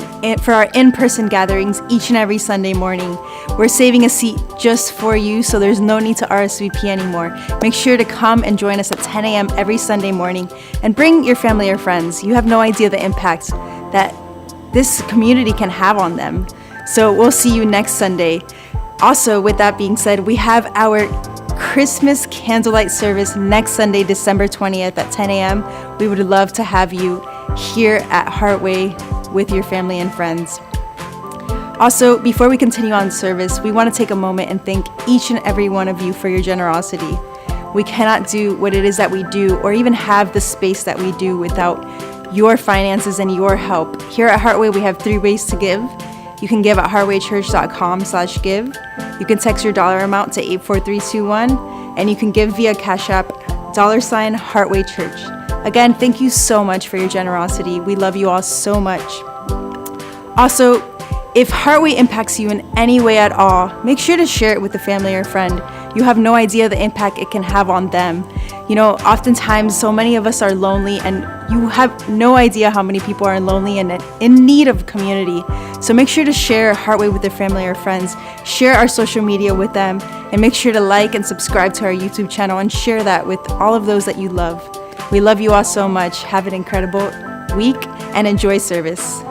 for our in-person gatherings each and every Sunday morning. We're saving a seat just for you, so there's no need to RSVP anymore. Make sure to come and join us at 10 a.m. every Sunday morning, and bring your family or friends. You have no idea the impact that this community can have on them. So we'll see you next Sunday. Also, with that being said, we have our Christmas candlelight service next Sunday, December 20th at 10 a.m. We would love to have you here at Heartway with your family and friends. Also, before we continue on service, we want to take a moment and thank each and every one of you for your generosity. We cannot do what it is that we do, or even have the space that we do, without your finances and your help. Here at Heartway, we have 3 ways to give. You can give at heartwaychurch.com/give. You can text your dollar amount to 84321, and you can give via Cash App, $Heartway Church. Again, thank you so much for your generosity. We love you all so much. Also, if Heartway impacts you in any way at all, make sure to share it with a family or friend. You have no idea the impact it can have on them. You know, oftentimes so many of us are lonely, and you have no idea how many people are lonely and in need of community. So make sure to share Heartway with their family or friends. Share our social media with them, and make sure to like and subscribe to our YouTube channel, and share that with all of those that you love. We love you all so much. Have an incredible week and enjoy service.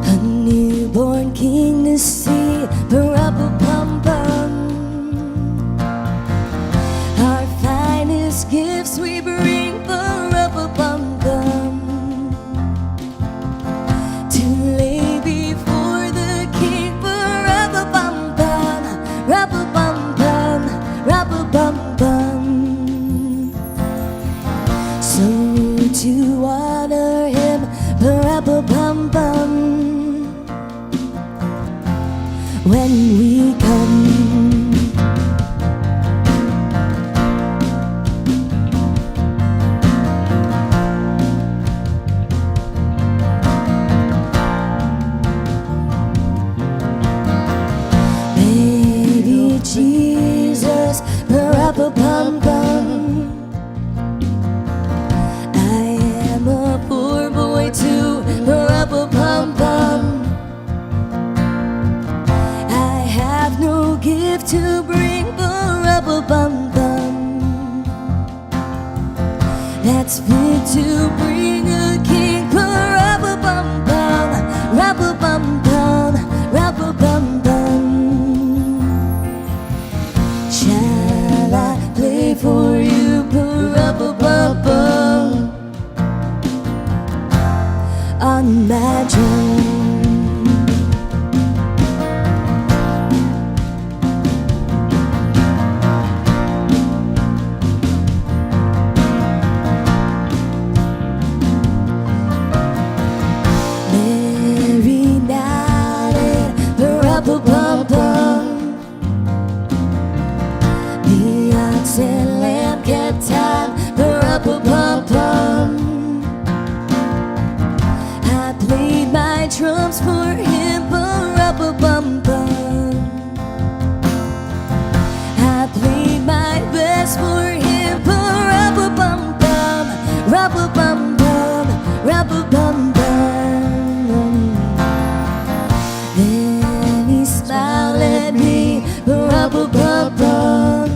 A newborn king to see, pa-ra-pa-pum-pum. Our finest gifts we bring, pa-ra-pa-pum-pum, to lay before the king, pa-ra-pa-pum-pum, ra-pa-pum-pum, ra-pa-pum-pum. So to honor him, pa-ra-pa-pum-pum, when we come, baby Jesus, pa-ra-pa-pum-pum. I am a poor boy too, pa-ra-pa-pum-pum. No gift to bring, pa-ra-pa-pum-pum, that's fit to bring a king, pa-ra-pa-pum-pum, ra-pa-pum-pum, ra-pa-pum-pum. Shall I play for you, pa-ra-pa-pum-pum, on my drum? Drums for him, pa-ra-pa-pum-pum. I played my best for him, pa-ra-pa-pum-pum, ra-pa-pum-pum, ra-pa-pum-pum. Then he smiled at me, pa-ra-pa-pum-pum,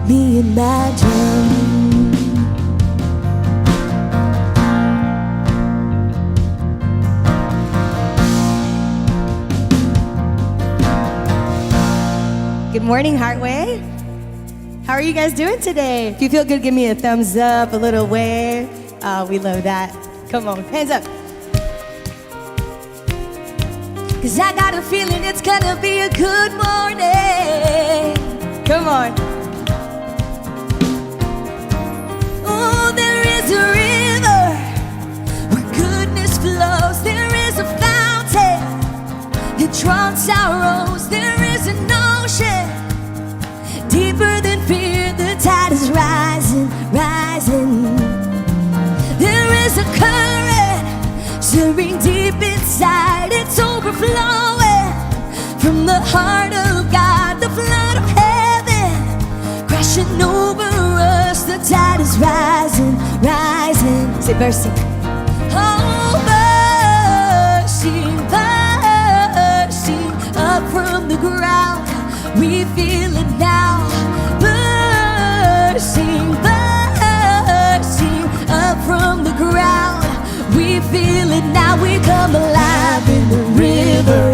me and my drum. Good morning, Heartway. How are you guys doing today? If you feel good, give me a thumbs up, a little wave. We love that. Come on, hands up. 'Cause I got a feeling it's gonna be a good morning. Come on. Oh, there is a river where goodness flows. There is a fountain that drowns sorrows. There is an ocean deeper than fear. The tide is rising, rising. There is a current stirring deep inside. It's overflowing from the heart of God. The flood of heaven crashing over us. The tide is rising, rising. Say mercy. Oh, mercy, mercy. Up from the ground, we feel it now. Mercy, mercy. Up from the ground, we feel it now. We come alive in the river.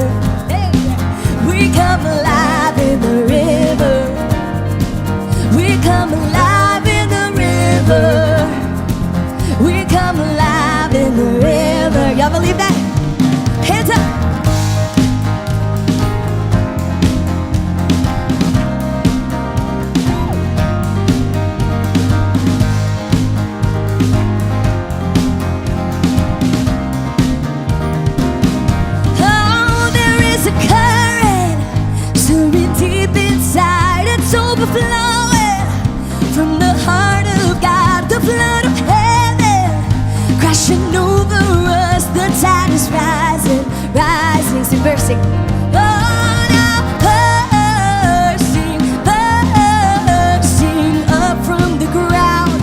We come alive in the river. We come alive in the river. We come alive in the river. Y'all believe that? Hands up. Overflowing from the heart of God, the flood of heaven crashing over us. The tide is rising, rising. Sing mercy. Oh, now bursting, bursting up from the ground.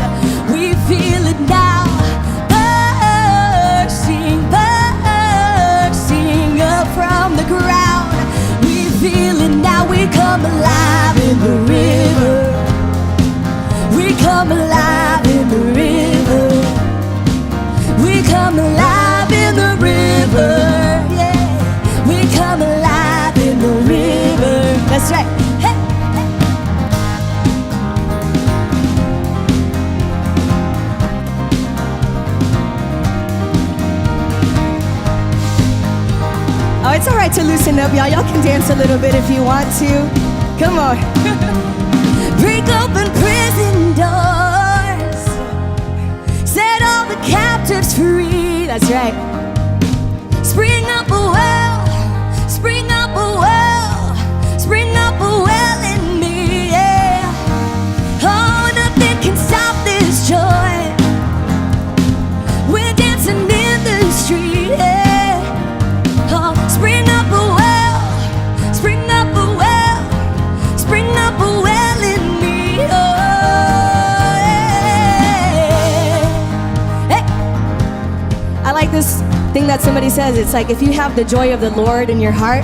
We feel it now. Bursting, bursting up from the ground. We feel it now. We come alive in the river. We come alive in the river. We come alive in the river. Yeah. We come alive in the river. That's right. Hey. Oh, it's all right to loosen up, y'all. Y'all can dance a little bit if you want to. Come on. Break open prison doors. Set all the captives free. That's right. Spring up a well. Spring up a well. Spring up a well in me, yeah. Oh, nothing can stop this joy. We're dancing in the street, yeah. Oh, spring up a well. Spring up a well. Spring up a well in me, oh, yeah. Hey. I like this thing that somebody says. It's like, if you have the joy of the Lord in your heart,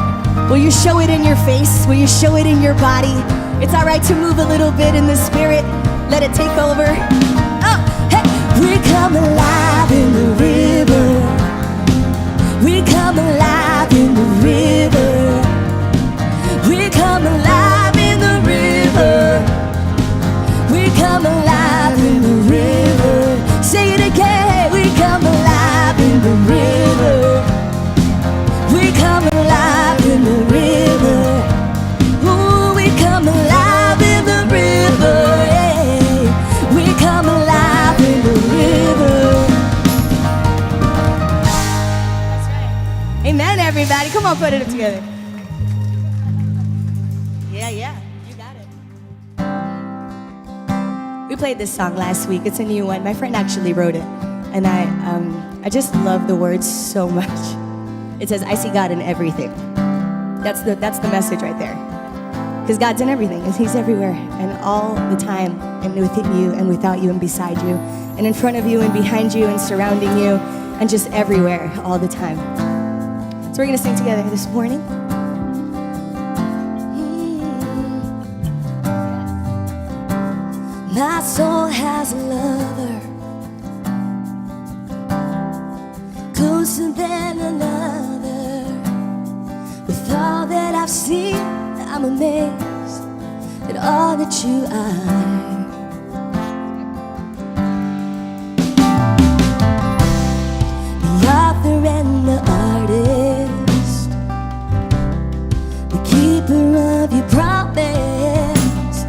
will you show it in your face? Will you show it in your body? It's all right to move a little bit in the spirit. Let it take over. Oh, hey. We come alive in the river. We come alive in the river. We come alive in the river. We come alive in the river. Say it again. We come alive in the river. We come alive in the river. Ooh, we come alive in the river. Yeah. We come alive in the river. That's right. Amen, everybody. Come on, put it together. Yeah, you got it. We played this song last week. It's a new one. My friend actually wrote it, and I just love the words so much. It says, "I see God in everything." That's the message right there. Because God's in everything, and He's everywhere, and all the time, and within you, and without you, and beside you, and in front of you, and behind you, and surrounding you, and just everywhere, all the time. So we're gonna sing together this morning. My soul has a lover, closer than another. With all that I've seen, I'm amazed at all that you are. The author and the artist, the keeper of your promise,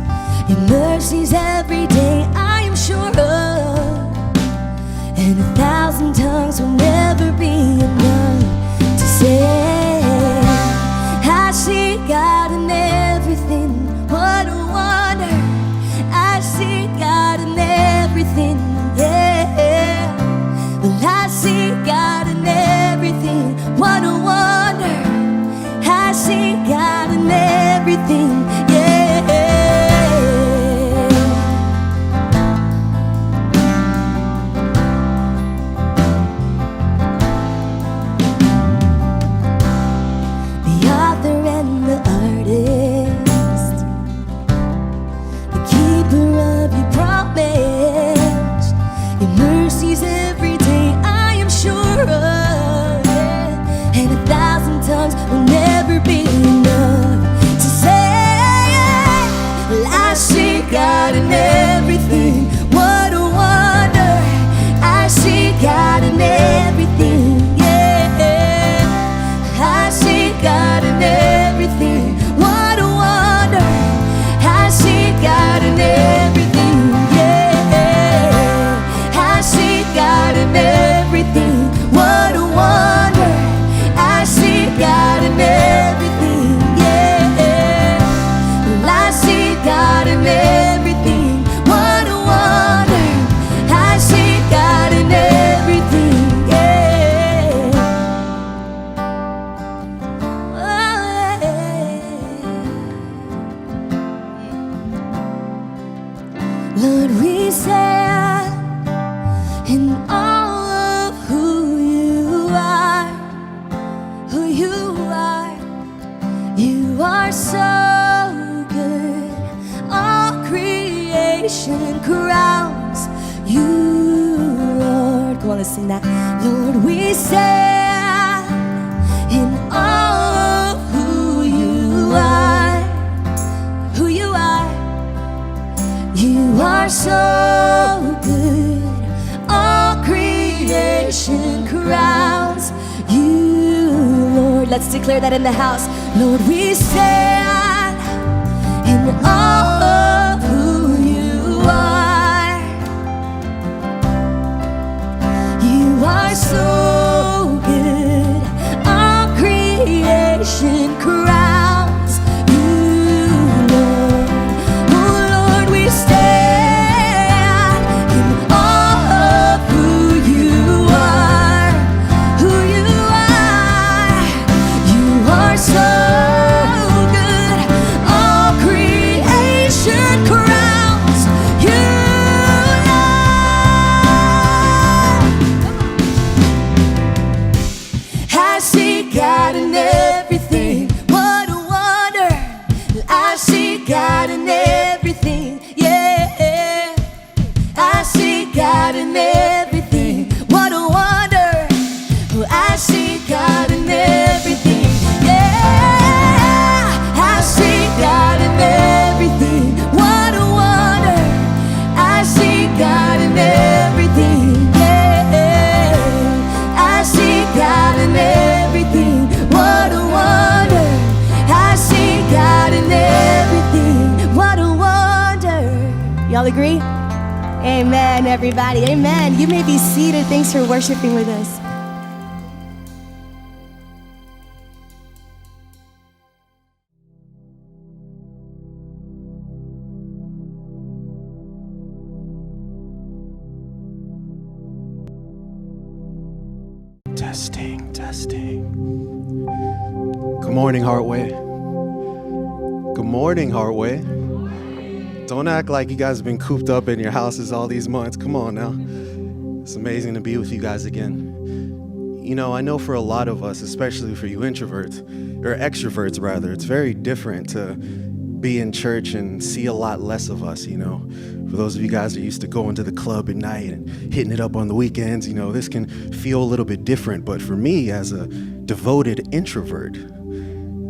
your mercies every day I am sure of, and 1,000 tongues will never be enough to say I see God in everything. What a wonder Lord, we stand in awe of who you are, who you are. You are so good. All creation crowns you, Lord. Go on, let's sing that. Lord, we stand in awe of who you are, who you are. You are so good. All creation crowns you, Lord. Let's declare that in the house. Lord, we stand in awe of who you are. You are so good. All creation crowns you, Lord. Oh, Lord, we stand in awe of who you are, who you are. You are so good. All creation crowns you, Lord. I see God in everything. What a wonder. I see God in everything. Yeah. I see God in everything. What a wonder. I see God in everything. Yeah. I see God in everything. What a wonder. I see God in everything. Yeah. I see God in everything. What a wonder. I see God in everything. What a wonder. Y'all agree? Amen, everybody. Amen. You may be seated. Thanks for worshiping with us. Testing, testing. Good morning, Heartway. Good morning, Heartway. Don't act like you guys have been cooped up in your houses all these months. Come on now. It's amazing to be with you guys again. You know, I know for a lot of us, especially for you introverts, or extroverts rather, it's very different to be in church and see a lot less of us, you know. For those of you guys that are used to going to the club at night and hitting it up on the weekends, you know, this can feel a little bit different. But for me, as a devoted introvert,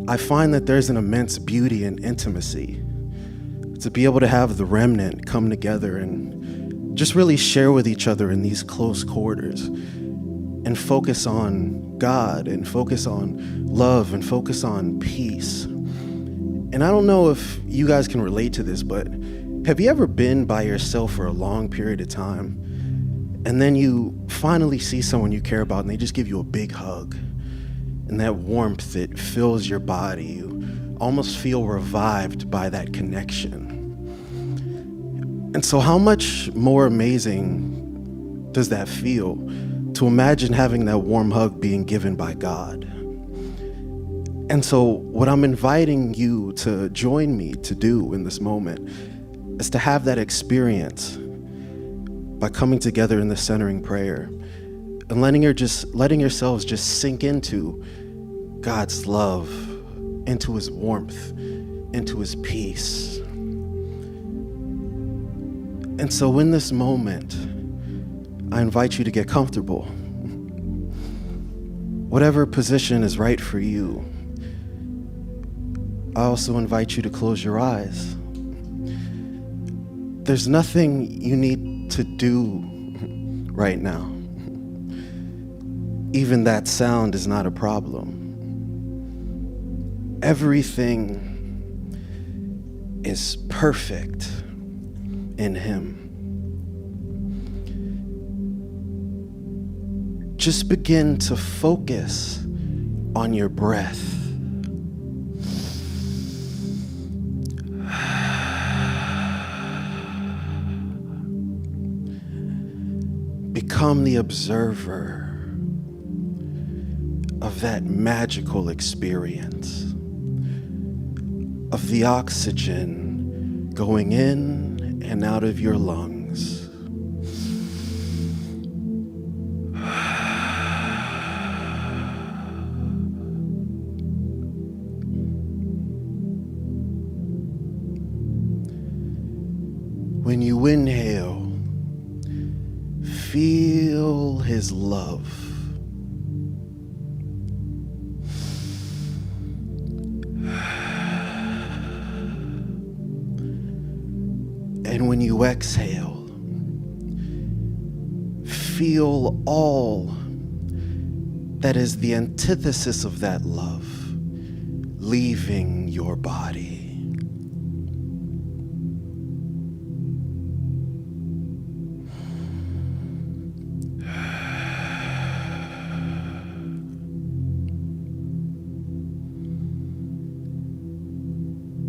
I find that there's an immense beauty and intimacy to be able to have the remnant come together and just really share with each other in these close quarters and focus on God and focus on love and focus on peace. And I don't know if you guys can relate to this, but have you ever been by yourself for a long period of time and then you finally see someone you care about and they just give you a big hug, and that warmth that fills your body, you almost feel revived by that connection? And so how much more amazing does that feel to imagine having that warm hug being given by God? And so what I'm inviting you to join me to do in this moment is to have that experience by coming together in the centering prayer and letting yourselves just sink into God's love, into his warmth, into his peace. And so in this moment, I invite you to get comfortable. Whatever position is right for you. I also invite you to close your eyes. There's nothing you need to do right now. Even that sound is not a problem. Everything is perfect in him. Just begin to focus on your breath. Become the observer of that magical experience of the oxygen going in and out of your lungs. When you inhale, feel his love. And when you exhale, feel all that is the antithesis of that love leaving your body.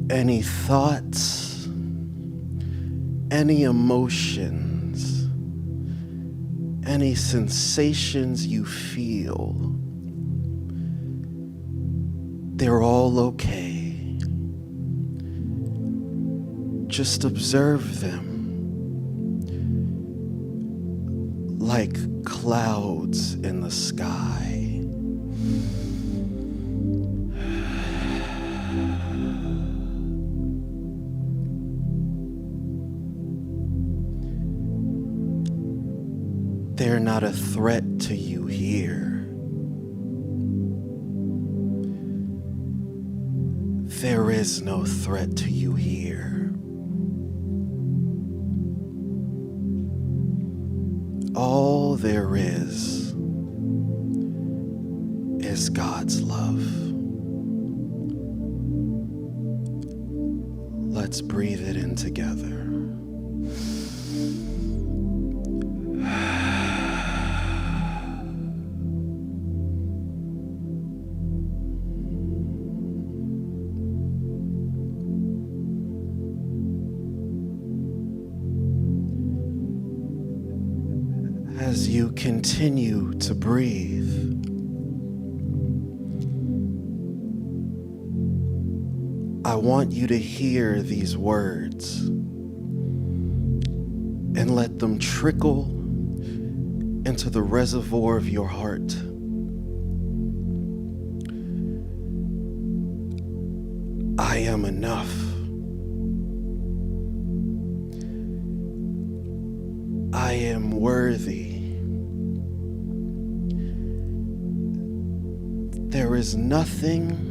Any thoughts, any emotions, any sensations you feel, they're all okay. Just observe them like clouds in the sky. They're not a threat to you here. There is no threat to you here. All there is God's love. Let's breathe it in together. As you continue to breathe, I want you to hear these words and let them trickle into the reservoir of your heart. I am enough. I am worthy. There is nothing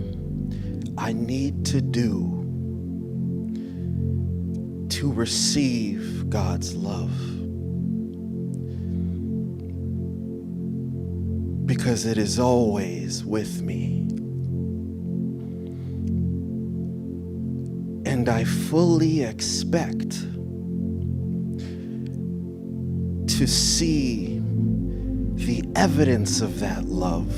I need to do to receive God's love, because it is always with me. And I fully expect to see the evidence of that love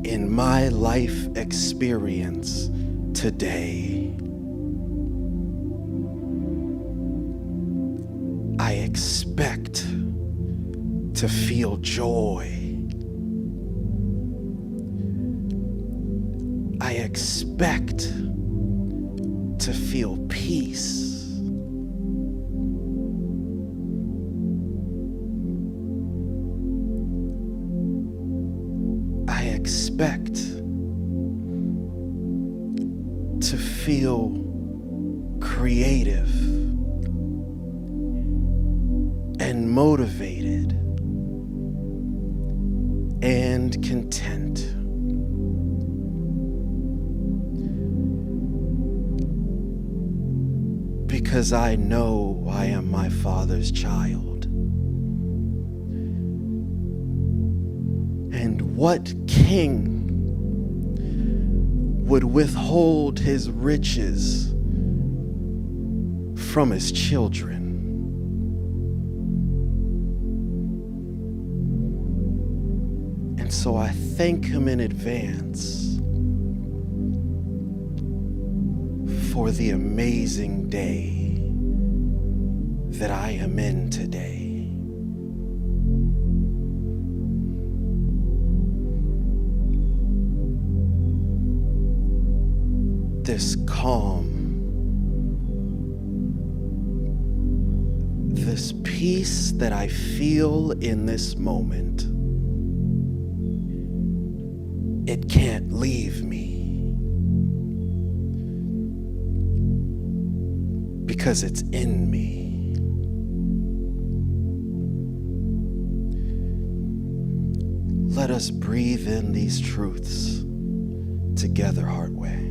in my life experience today. I expect to feel joy. I expect to feel peace. I expect to feel creative and motivated and content. Because I know I am my Father's child. And what king would withhold his riches from his children? And so I thank him in advance for the amazing day that I am in today. This calm, this peace that I feel in this moment, it can't leave me because it's in me. Let us breathe in these truths together, Heartway.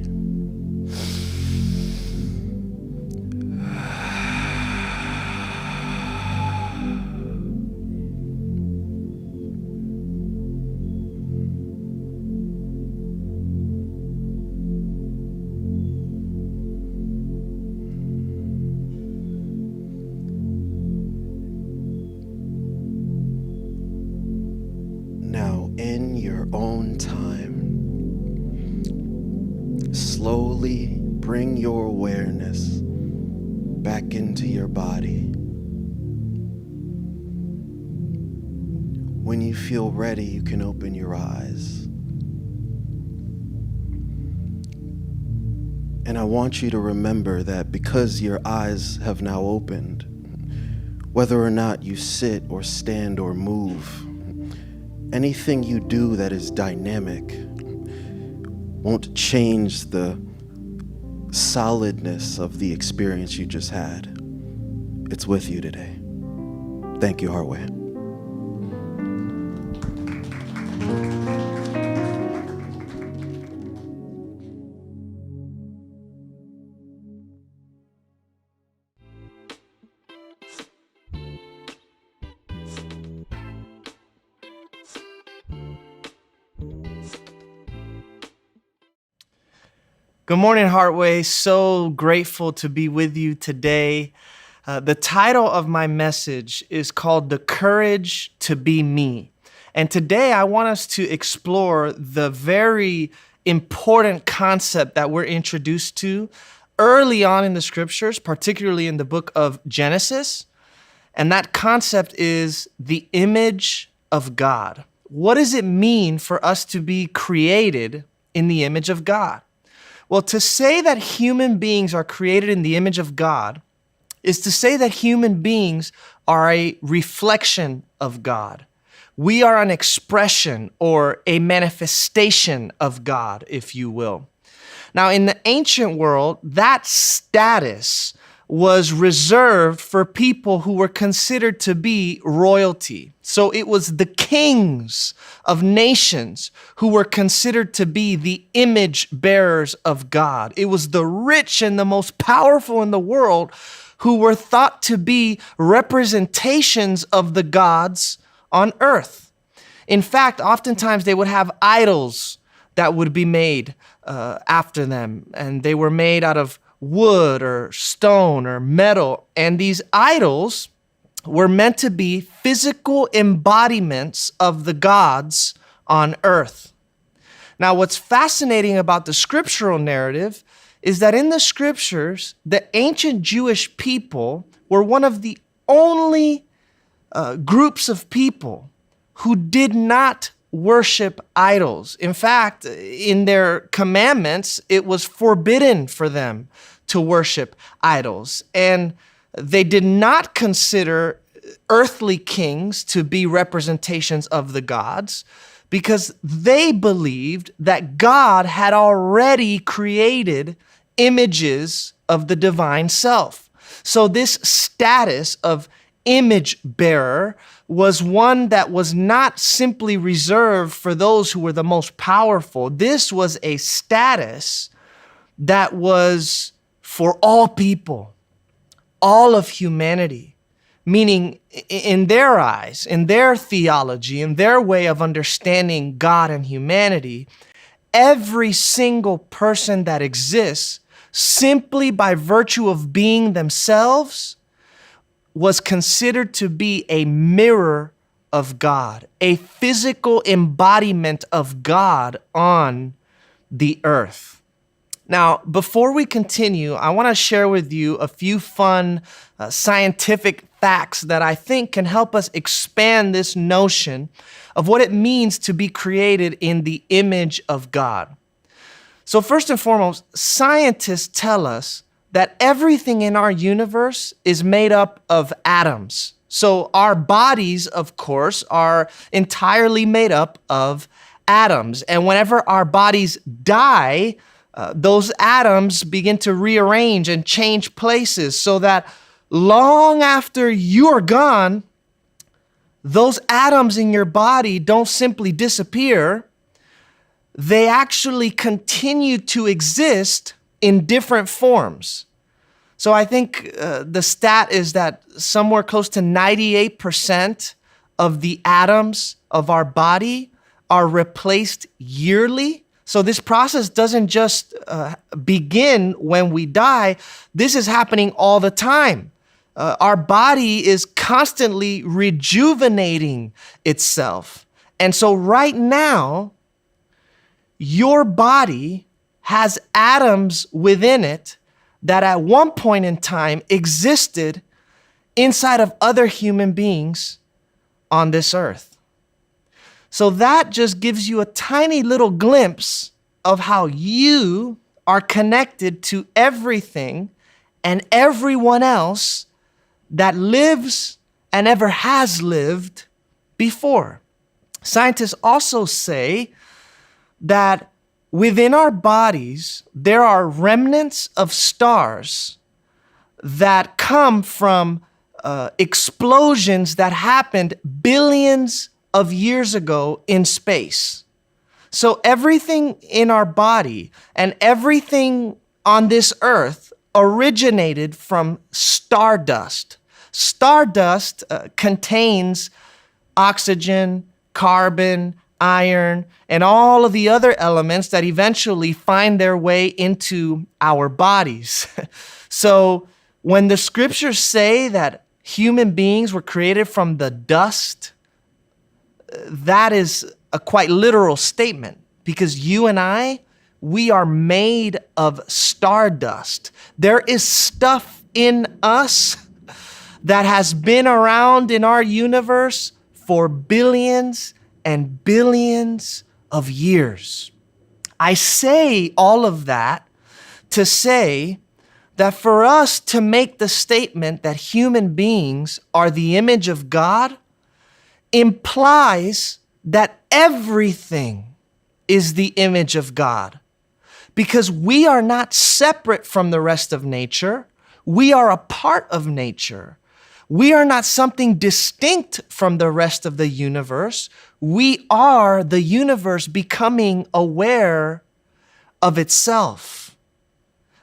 Now, in your own time, slowly bring your awareness back into your body. When you feel ready, you can open your eyes. And I want you to remember that because your eyes have now opened, whether or not you sit or stand or move, anything you do that is dynamic won't change the solidness of the experience you just had. It's with you today. Thank you, Heartway. Good morning, Heartway. So grateful to be with you today. The title of my message is called The Courage to Be Me. And today I want us to explore the very important concept that we're introduced to early on in the scriptures, particularly in the book of Genesis. And that concept is the image of God. What does it mean for us to be created in the image of God? Well, to say that human beings are created in the image of God is to say that human beings are a reflection of God. We are an expression or a manifestation of God, if you will. Now, in the ancient world, that status was reserved for people who were considered to be royalty. So it was the kings of nations who were considered to be the image bearers of God. It was the rich and the most powerful in the world who were thought to be representations of the gods on earth. In fact, oftentimes they would have idols that would be made after them, and they were made out of wood or stone or metal. And these idols were meant to be physical embodiments of the gods on earth. Now, what's fascinating about the scriptural narrative is that in the scriptures, the ancient Jewish people were one of the only groups of people who did not worship idols. In fact, in their commandments, it was forbidden for them to worship idols. And they did not consider earthly kings to be representations of the gods because they believed that God had already created images of the divine self. So this status of image bearer was one that was not simply reserved for those who were the most powerful. This was a status that was for all people, all of humanity, meaning in their eyes, in their theology, in their way of understanding God and humanity, every single person that exists simply by virtue of being themselves was considered to be a mirror of God, a physical embodiment of God on the earth. Now, before we continue, I want to share with you a few fun scientific facts that I think can help us expand this notion of what it means to be created in the image of God. So first and foremost, scientists tell us that everything in our universe is made up of atoms. So our bodies, of course, are entirely made up of atoms. And whenever our bodies die, those atoms begin to rearrange and change places so that long after you're gone, those atoms in your body don't simply disappear. They actually continue to exist in different forms. So I think the stat is that somewhere close to 98% of the atoms of our body are replaced yearly. So this process doesn't just begin when we die. This is happening all the time. Our body is constantly rejuvenating itself. And so right now, your body has atoms within it that at one point in time existed inside of other human beings on this earth. So that just gives you a tiny little glimpse of how you are connected to everything and everyone else that lives and ever has lived before. Scientists also say that within our bodies, there are remnants of stars that come from explosions that happened billions of years ago in space. So everything in our body and everything on this earth originated from stardust. Stardust contains oxygen, carbon, iron, and all of the other elements that eventually find their way into our bodies. So when the scriptures say that human beings were created from the dust, that is a quite literal statement, because you and I, we are made of stardust. There is stuff in us that has been around in our universe for billions and billions of years. I say all of that to say that for us to make the statement that human beings are the image of God implies that everything is the image of God, because we are not separate from the rest of nature. We are a part of nature. We are not something distinct from the rest of the universe. We are the universe becoming aware of itself.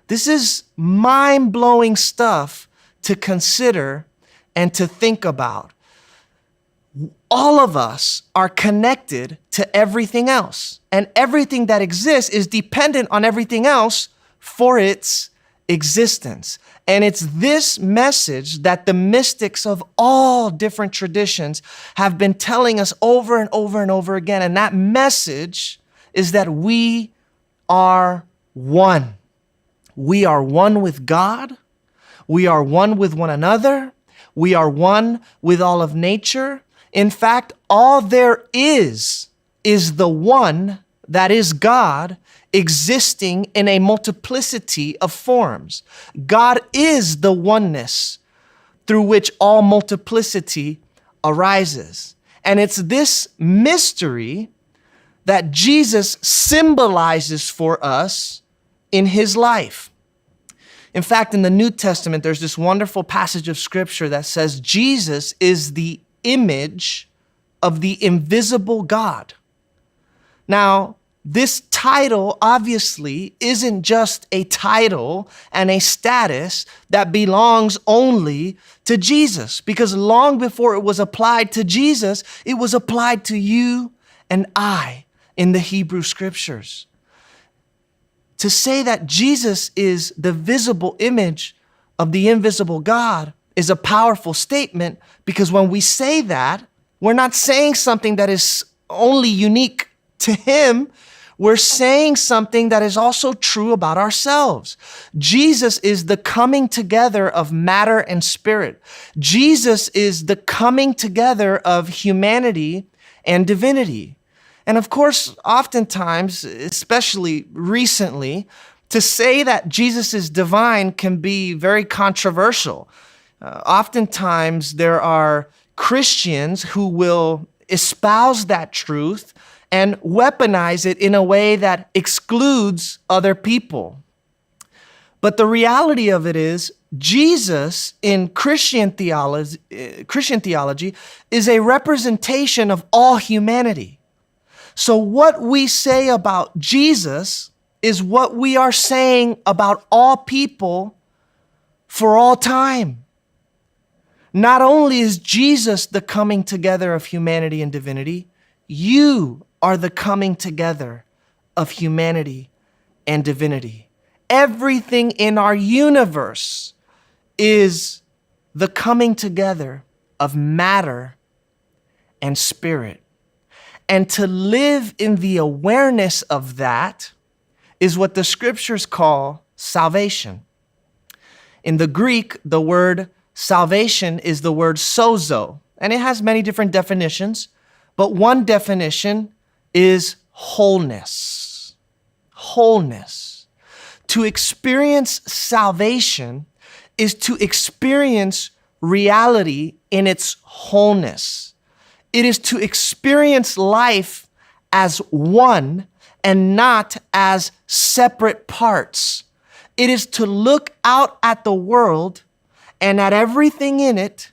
This is mind-blowing stuff to consider and to think about. All of us are connected to everything else, and everything that exists is dependent on everything else for its existence. And it's this message that the mystics of all different traditions have been telling us over and over and over again. And that message is that we are one. We are one with God. We are one with one another. We are one with all of nature. In fact, all there is the one that is God, existing in a multiplicity of forms. God is the oneness through which all multiplicity arises. And it's this mystery that Jesus symbolizes for us in his life. In fact, in the New Testament, there's this wonderful passage of scripture that says Jesus is the image of the invisible God. Now, this title obviously isn't just a title and a status that belongs only to Jesus, because long before it was applied to Jesus, it was applied to you and I in the Hebrew scriptures. To say that Jesus is the visible image of the invisible God is a powerful statement, because when we say that, we're not saying something that is only unique to him. We're saying something that is also true about ourselves. Jesus is the coming together of matter and spirit. Jesus is the coming together of humanity and divinity. And of course, oftentimes, especially recently, To say that Jesus is divine can be very controversial. Oftentimes, there are Christians who will espouse that truth and weaponize it in a way that excludes other people. But the reality of it is, Jesus in Christian theology is a representation of all humanity. So what we say about Jesus is what we are saying about all people for all time. Not only is Jesus the coming together of humanity and divinity, you are the coming together of humanity and divinity. Everything in our universe is the coming together of matter and spirit. And to live in the awareness of that is what the scriptures call salvation. In the Greek, the word salvation is the word sozo, and it has many different definitions, but one definition is wholeness. Wholeness. To experience salvation is to experience reality in its wholeness. It is to experience life as one and not as separate parts. It is to look out at the world and at everything in it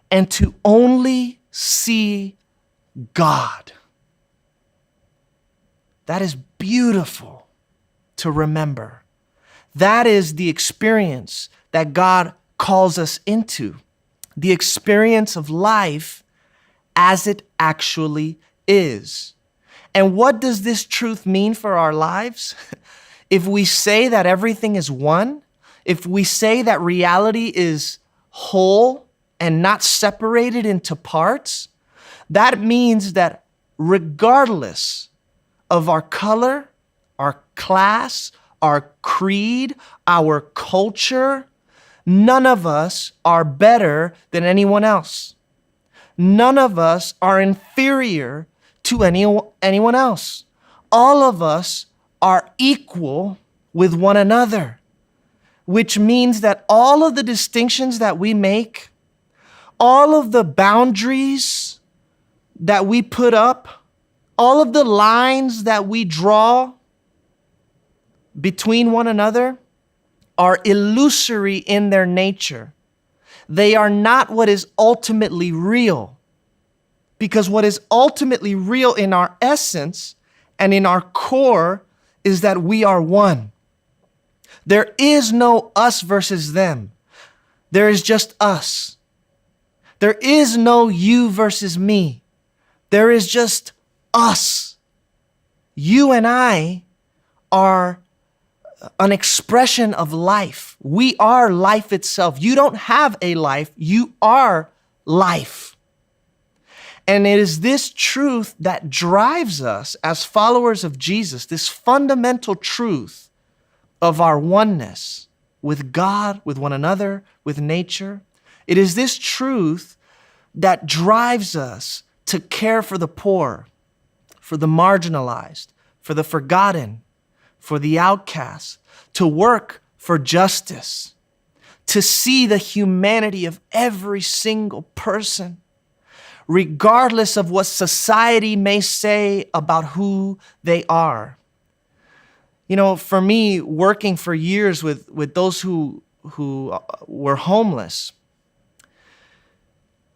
and to only see God. That is beautiful to remember. That is the experience that God calls us into, the experience of life as it actually is. And what does this truth mean for our lives? If we say that everything is one, if we say that reality is whole and not separated into parts, that means that regardless of our color, our class, our creed, our culture, none of us are better than anyone else. None of us are inferior to anyone else. All of us are equal with one another, which means that all of the distinctions that we make, all of the boundaries that we put up, all of the lines that we draw between one another are illusory in their nature. They are not what is ultimately real. Because what is ultimately real in our essence and in our core is that we are one. There is no us versus them. There is just us. There is no you versus me. There is just us. You and I are an expression of life. We are life itself. You don't have a life. You are life. And it is this truth that drives us as followers of Jesus, this fundamental truth of our oneness with God, with one another, with nature. It is this truth that drives us to care for the poor, for the marginalized, for the forgotten, for the outcast, to work for justice, to see the humanity of every single person, regardless of what society may say about who they are. You know, for me, working for years with those who were homeless,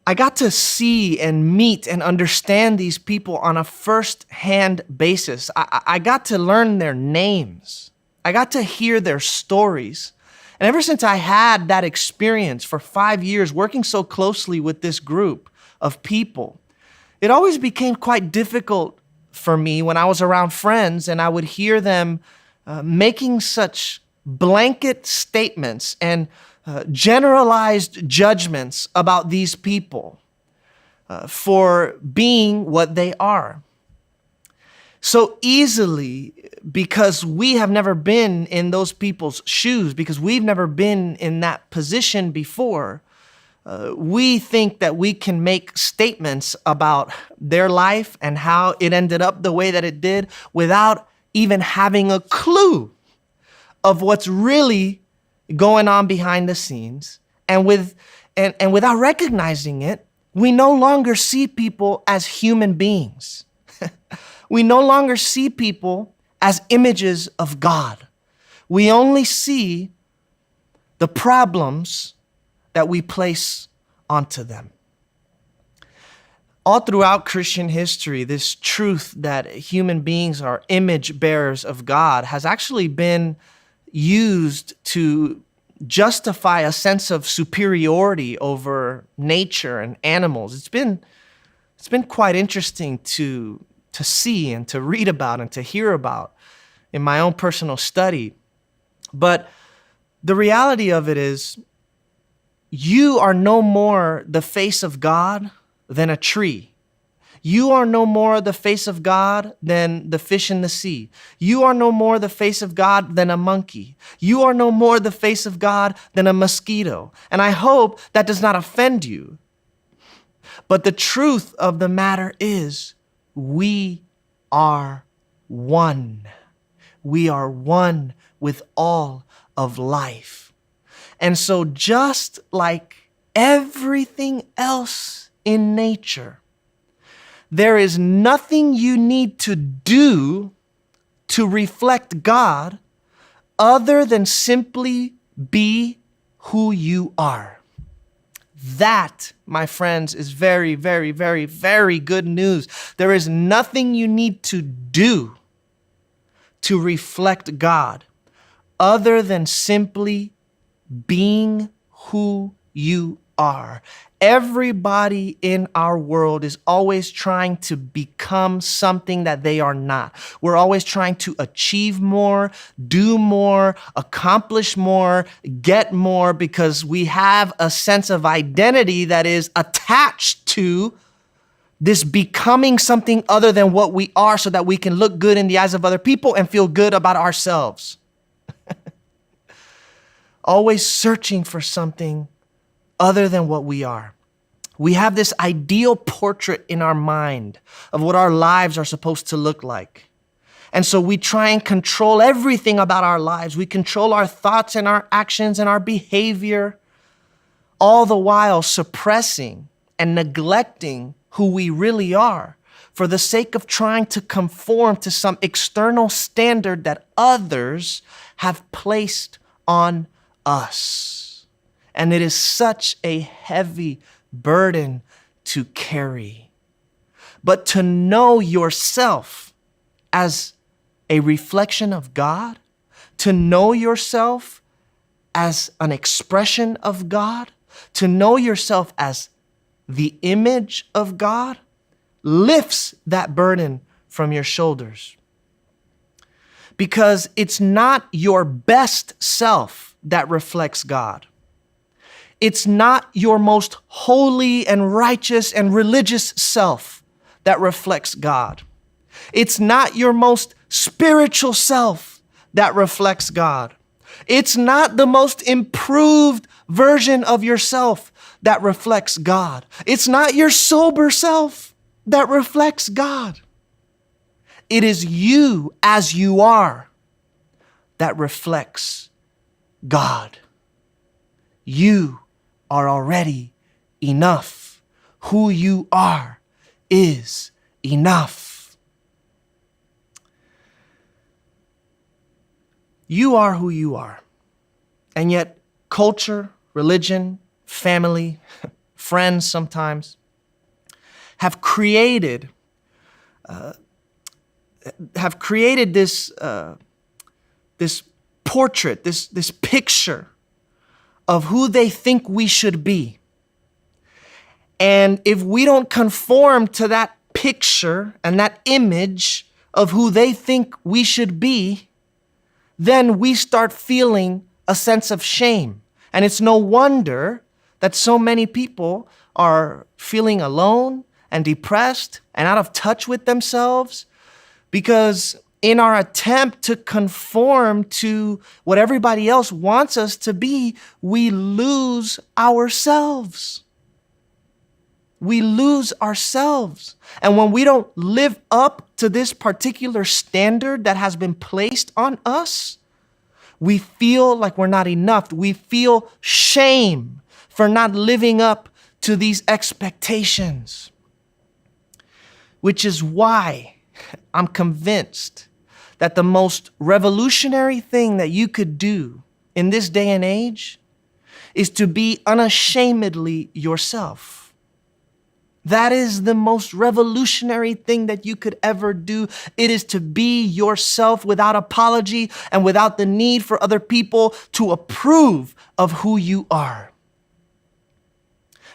I got to see and meet and understand these people on a first-hand basis. I got to learn their names. I got to hear their stories. And ever since I had that experience for 5 years working so closely with this group of people, it always became quite difficult for me when I was around friends and I would hear them making such blanket statements and generalized judgments about these people for being what they are. So easily, because we have never been in those people's shoes, because we've never been in that position before, we think that we can make statements about their life and how it ended up the way that it did without even having a clue of what's really going on behind the scenes. And without recognizing it, we no longer see people as human beings. We no longer see people as images of God. We only see the problems that we place onto them. All throughout Christian history, this truth that human beings are image bearers of God has actually been used to justify a sense of superiority over nature and animals. It's been quite interesting to see and to read about and to hear about in my own personal study. But the reality of it is, you are no more the face of God than a tree. You are no more the face of God than the fish in the sea. You are no more the face of God than a monkey. You are no more the face of God than a mosquito. And I hope that does not offend you. But the truth of the matter is, we are one. We are one with all of life. And so just like everything else in nature, there is nothing you need to do to reflect God other than simply be who you are. That, my friends, is very, very, very, very good news. There is nothing you need to do to reflect God other than simply being who you are. Everybody in our world is always trying to become something that they are not. We're always trying to achieve more, do more, accomplish more, get more, because we have a sense of identity that is attached to this becoming something other than what we are so that we can look good in the eyes of other people and feel good about ourselves. Always searching for something other than what we are. We have this ideal portrait in our mind of what our lives are supposed to look like. And so we try and control everything about our lives. We control our thoughts and our actions and our behavior, all the while suppressing and neglecting who we really are for the sake of trying to conform to some external standard that others have placed on us. And it is such a heavy burden to carry. But to know yourself as a reflection of God, to know yourself as an expression of God, to know yourself as the image of God, lifts that burden from your shoulders. Because it's not your best self that reflects God. It's not your most holy and righteous and religious self that reflects God. It's not your most spiritual self that reflects God. It's not the most improved version of yourself that reflects God. It's not your sober self that reflects God. It is you as you are that reflects God. You are already enough. Who you are is enough. You are who you are. And yet culture, religion, family, friends sometimes have created this portrait, this picture of who they think we should be. And if we don't conform to that picture and that image of who they think we should be, then we start feeling a sense of shame. And it's no wonder that so many people are feeling alone and depressed and out of touch with themselves, because in our attempt to conform to what everybody else wants us to be, we lose ourselves. We lose ourselves. And when we don't live up to this particular standard that has been placed on us, We feel like we're not enough. We feel shame for not living up to these expectations, which is why I'm convinced that the most revolutionary thing that you could do in this day and age is to be unashamedly yourself. That is the most revolutionary thing that you could ever do. It is to be yourself without apology and without the need for other people to approve of who you are.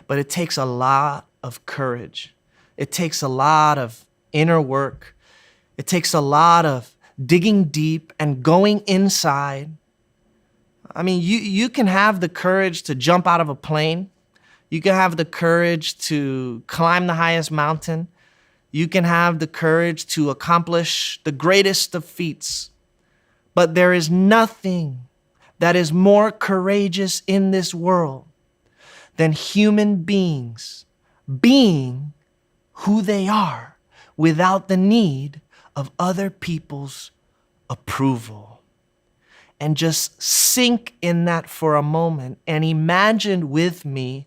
But it takes a lot of courage. It takes a lot of inner work. It takes a lot of digging deep and going inside. I mean, you can have the courage to jump out of a plane. You can have the courage to climb the highest mountain. You can have the courage to accomplish the greatest of feats. But there is nothing that is more courageous in this world than human beings being who they are without the need of other people's approval. And just sink in that for a moment and imagine with me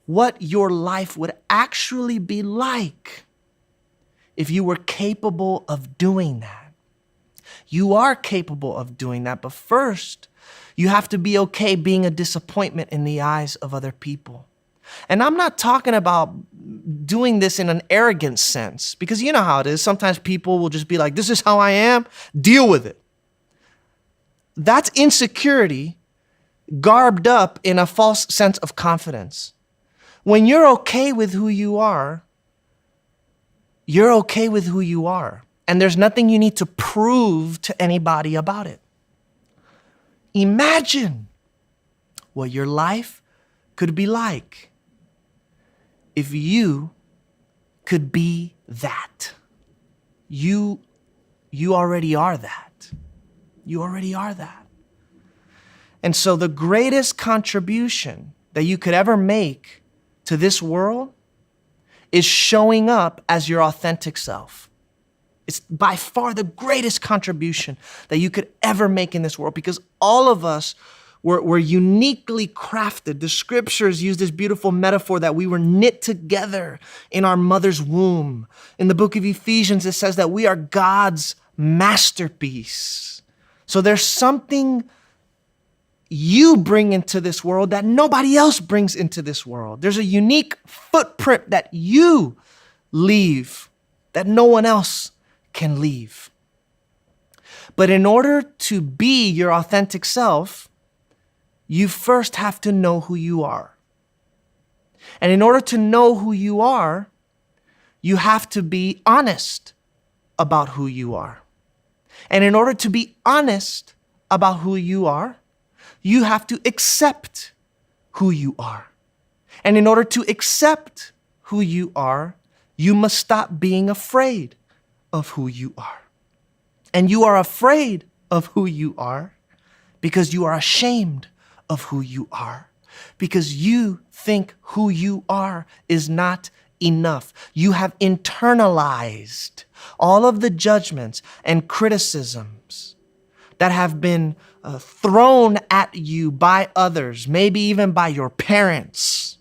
what your life would actually be like if you were capable of doing that. You are capable of doing that, but first, you have to be okay being a disappointment in the eyes of other people. And I'm not talking about doing this in an arrogant sense, because you know how it is. Sometimes people will just be like, this is how I am, deal with it. That's insecurity garbed up in a false sense of confidence. When you're okay with who you are, you're okay with who you are. And there's nothing you need to prove to anybody about it. Imagine what your life could be like if you could be that. You already are that. You already are that. And so the greatest contribution that you could ever make to this world is showing up as your authentic self. It's by far the greatest contribution that you could ever make in this world, because all of us were uniquely crafted. The scriptures use this beautiful metaphor that we were knit together in our mother's womb. In the book of Ephesians, it says that we are God's masterpiece. So there's something you bring into this world that nobody else brings into this world. There's a unique footprint that you leave that no one else can leave. But in order to be your authentic self, you first have to know who you are. And in order to know who you are, you have to be honest about who you are. And in order to be honest about who you are, you have to accept who you are. And in order to accept who you are, you must stop being afraid of who you are. And you are afraid of who you are because you are ashamed of who you are, because you think who you are is not enough. You have internalized all of the judgments and criticisms that have been thrown at you by others, maybe even by your parents,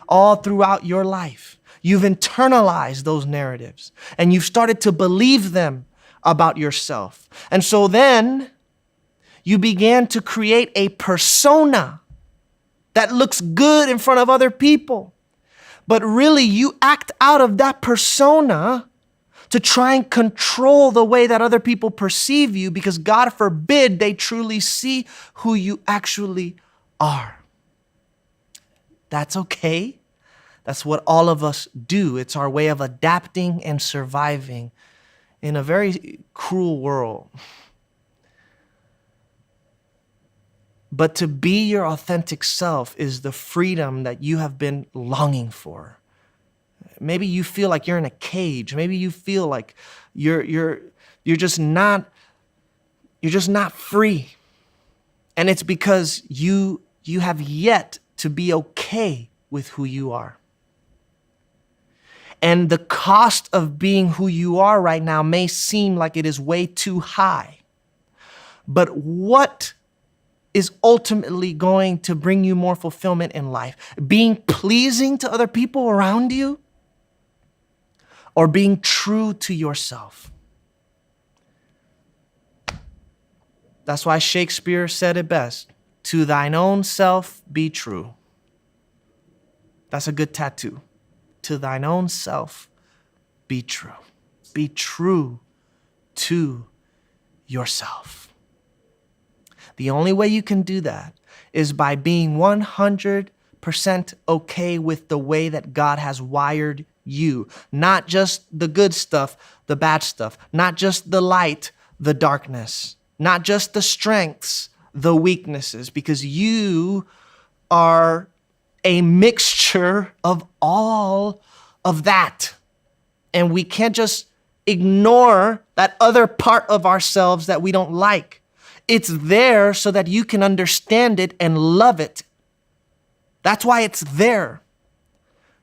all throughout your life. You've internalized those narratives and you've started to believe them about yourself. And so then you began to create a persona that looks good in front of other people. But really, you act out of that persona to try and control the way that other people perceive you, because God forbid they truly see who you actually are. That's okay. That's what all of us do. It's our way of adapting and surviving in a very cruel world. But to be your authentic self is the freedom that you have been longing for. Maybe you feel like you're in a cage. Maybe you feel like you're just not free. And it's because you have yet to be okay with who you are. And the cost of being who you are right now may seem like it is way too high. but what is ultimately going to bring you more fulfillment in life? Being pleasing to other people around you, or being true to yourself? That's why Shakespeare said it best. To thine own self be true. That's a good tattoo. To thine own self be true. Be true to yourself. The only way you can do that is by being 100% okay with the way that God has wired you. Not just the good stuff, the bad stuff. Not just the light, the darkness. Not just the strengths, the weaknesses. Because you are a mixture of all of that. And we can't just ignore that other part of ourselves that we don't like. It's there so that you can understand it and love it. That's why it's there.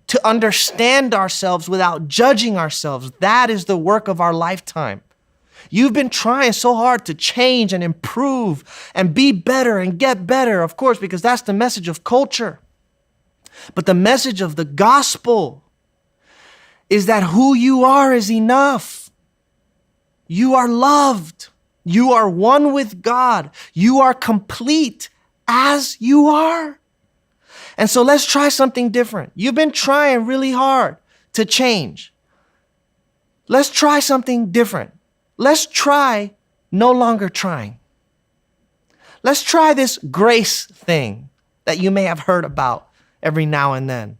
To understand ourselves without judging ourselves. That is the work of our lifetime. You've been trying so hard to change and improve and be better and get better, of course, because that's the message of culture. But the message of the gospel is that who you are is enough. You are loved. You are one with God. You are complete as you are. And so let's try something different. You've been trying really hard to change. Let's try something different. Let's try no longer trying. Let's try this grace thing that you may have heard about every now and then.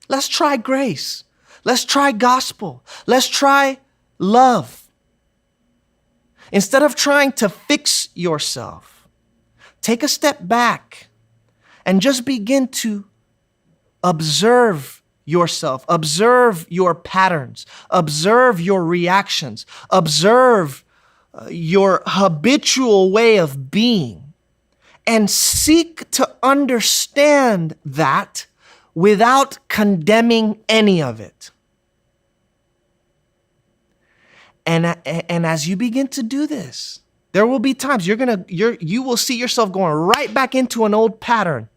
Let's try grace. Let's try gospel. Let's try love. Instead of trying to fix yourself, take a step back and just begin to observe yourself, observe your patterns, observe your reactions, observe your habitual way of being, and seek to understand that without condemning any of it. And as you begin to do this, there will be times you will see yourself going right back into an old pattern.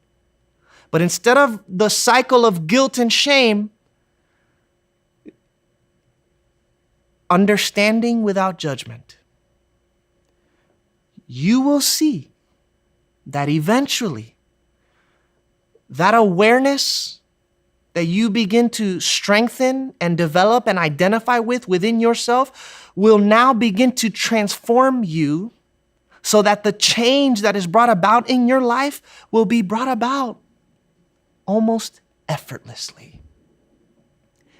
But instead of the cycle of guilt and shame, understanding without judgment, you will see that eventually that awareness that you begin to strengthen and develop and identify with within yourself will now begin to transform you so that the change that is brought about in your life will be brought about almost effortlessly.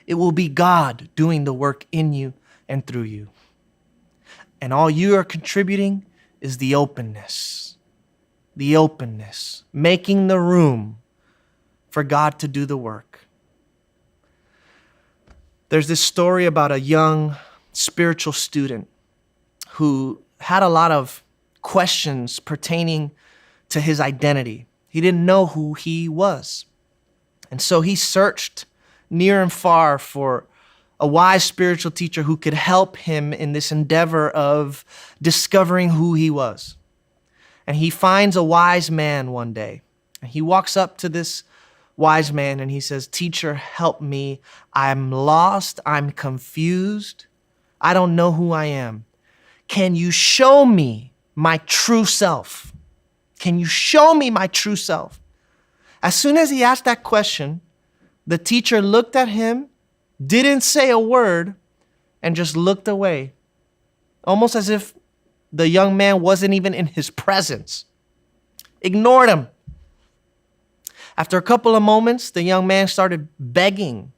It will be God doing the work in you and through you. And all you are contributing is the openness, making the room for God to do the work. There's this story about a young spiritual student who had a lot of questions pertaining to his identity. He didn't know who he was. And so he searched near and far for a wise spiritual teacher who could help him in this endeavor of discovering who he was. And he finds a wise man one day. And he walks up to this wise man and he says, "Teacher, help me. I'm lost. I'm confused. I don't know who I am. Can you show me my true self? Can you show me my true self?" As soon as he asked that question, the teacher looked at him, didn't say a word, and just looked away, almost as if the young man wasn't even in his presence. Ignored him. After a couple of moments, the young man started begging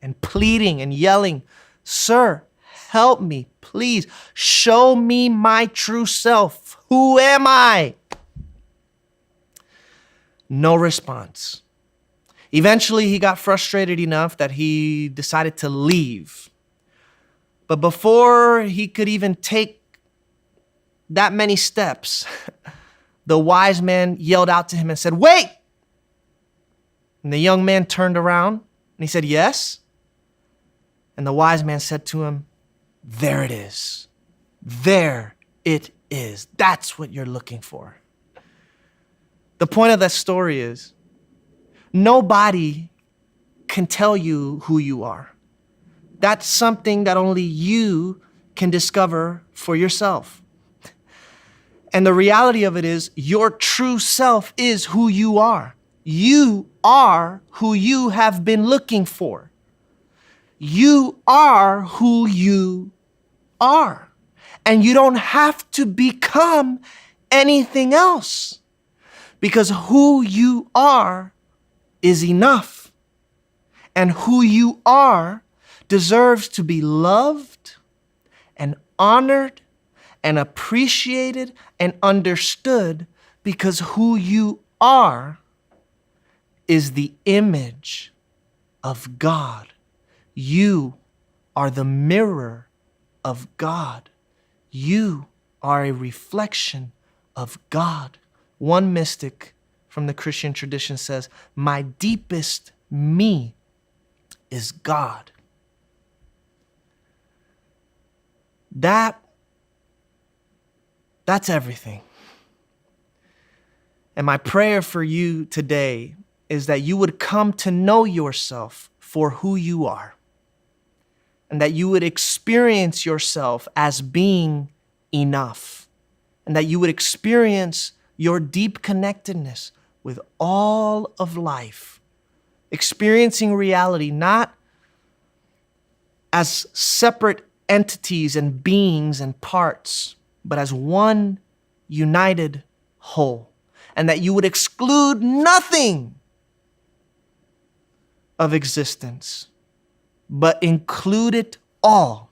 and pleading and yelling, "Sir, help me, please. Show me my true self. Who am I?" No response. Eventually, he got frustrated enough that he decided to leave. But before he could even take that many steps, the wise man yelled out to him and said, "Wait!" And the young man turned around and he said, "Yes?" And the wise man said to him, "There it is. There it is. That's what you're looking for. The point of that story is nobody can tell you who you are. That's something that only you can discover for yourself. And the reality of it is your true self is who you are. You are who you have been looking for. You are who you are. And you don't have to become anything else, because who you are is enough. And who you are deserves to be loved and honored and appreciated and understood, because who you are is the image of God. You are the mirror of God. You are a reflection of God. One mystic from the Christian tradition says, "My deepest me is God." That's everything. And my prayer for you today is that you would come to know yourself for who you are, and that you would experience yourself as being enough, and that you would experience your deep connectedness with all of life, experiencing reality not as separate entities and beings and parts, but as one united whole, and that you would exclude nothing of existence, but include it all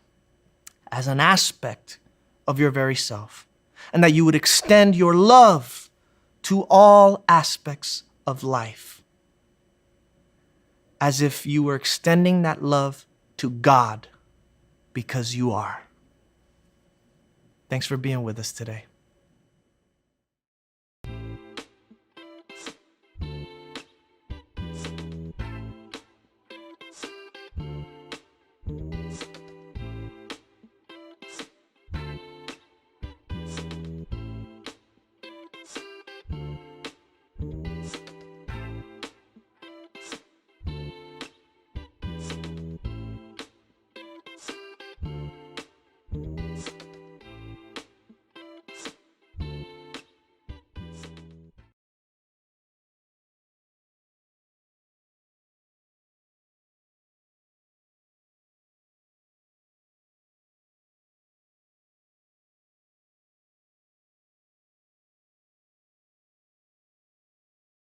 as an aspect of your very self, and that you would extend your love to all aspects of life, as if you were extending that love to God, because you are. Thanks for being with us today.